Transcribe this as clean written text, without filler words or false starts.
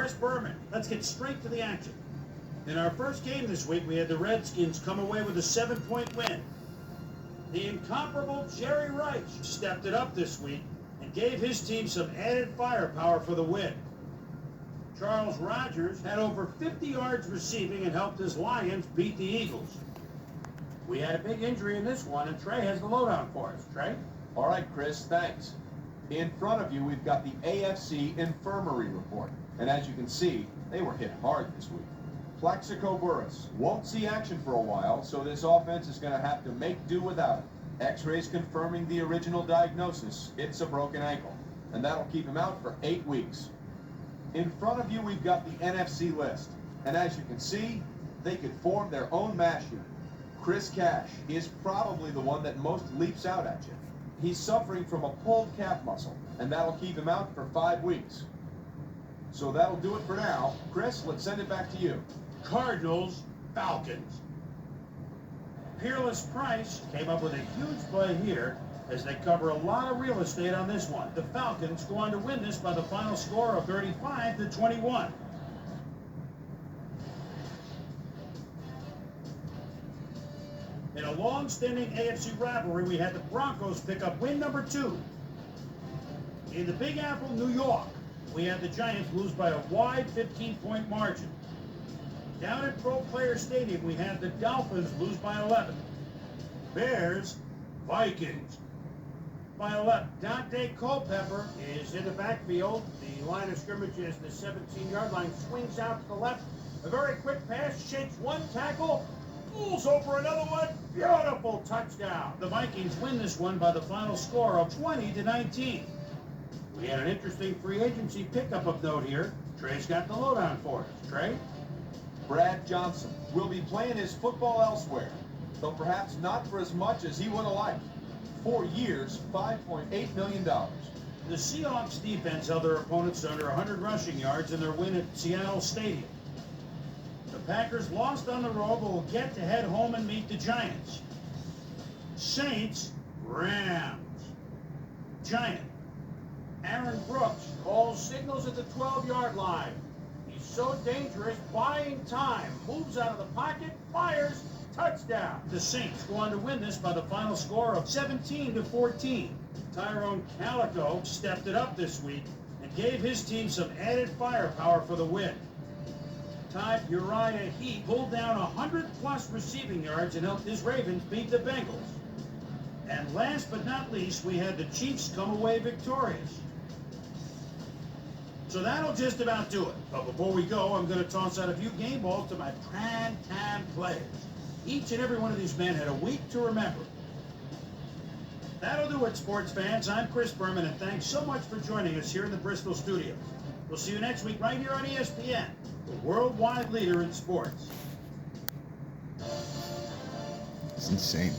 Chris Berman. Let's get straight to the action. In our first game this week, we had the Redskins come away with a 7-point win. The incomparable Jerry Reich stepped it up this week and gave his team some added firepower for the win. Charles Rogers had over 50 yards receiving and helped his Lions beat the Eagles. We had a big injury in this one, and Trey has the lowdown for us. Trey? All right, Chris, thanks. In front of you, we've got the AFC Infirmary report. And as you can see, they were hit hard this week. Plaxico Burress won't see action for a while, so this offense is going to have to make do without it. X-rays confirming the original diagnosis. It's a broken ankle, and that'll keep him out for 8 weeks. In front of you, we've got the NFC list. And as you can see, they could form their own mash here. Chris Cash is probably the one that most leaps out at you. He's suffering from a pulled calf muscle, and that'll keep him out for 5 weeks. So that'll do it for now. Chris, let's send it back to you. Cardinals, Falcons. Peerless Price came up with a huge play here as they cover a lot of real estate on this one. The Falcons go on to win this by the final score of 35-21. In a long-standing AFC rivalry, we had the Broncos pick up win number 2. In the Big Apple, New York, we had the Giants lose by a wide 15-point margin. Down at Pro Player Stadium, we had the Dolphins lose by 11. Bears, Vikings by 11. Dante Culpepper is in the backfield. The line of scrimmage is the 17-yard line. Swings out to the left. A very quick pass, shakes one tackle, pulls over another one. Beautiful touchdown. The Vikings win this one by the final score of 20-19. We had an interesting free agency pickup of note here. Trey's got the lowdown for us. Trey? Brad Johnson will be playing his football elsewhere, though perhaps not for as much as he would have liked. 4 years, $5.8 million. The Seahawks defense held their opponents to under 100 rushing yards in their win at Seattle Stadium. The Packers lost on the road, but will get to head home and meet the Giants. Saints, Rams. Giant. Aaron Brooks calls signals at the 12-yard line. He's so dangerous, buying time. Moves out of the pocket, fires, touchdown. The Saints go on to win this by the final score of 17-14. Tyrone Calico stepped it up this week and gave his team some added firepower for the win. Todd Uriah Heep pulled down 100-plus receiving yards and helped his Ravens beat the Bengals. And last but not least, we had the Chiefs come away victorious. So that'll just about do it. But before we go, I'm going to toss out a few game balls to my prime-time players. Each and every one of these men had a week to remember. That'll do it, sports fans. I'm Chris Berman, and thanks so much for joining us here in the Bristol studios. We'll see you next week right here on ESPN, the worldwide leader in sports. It's insane.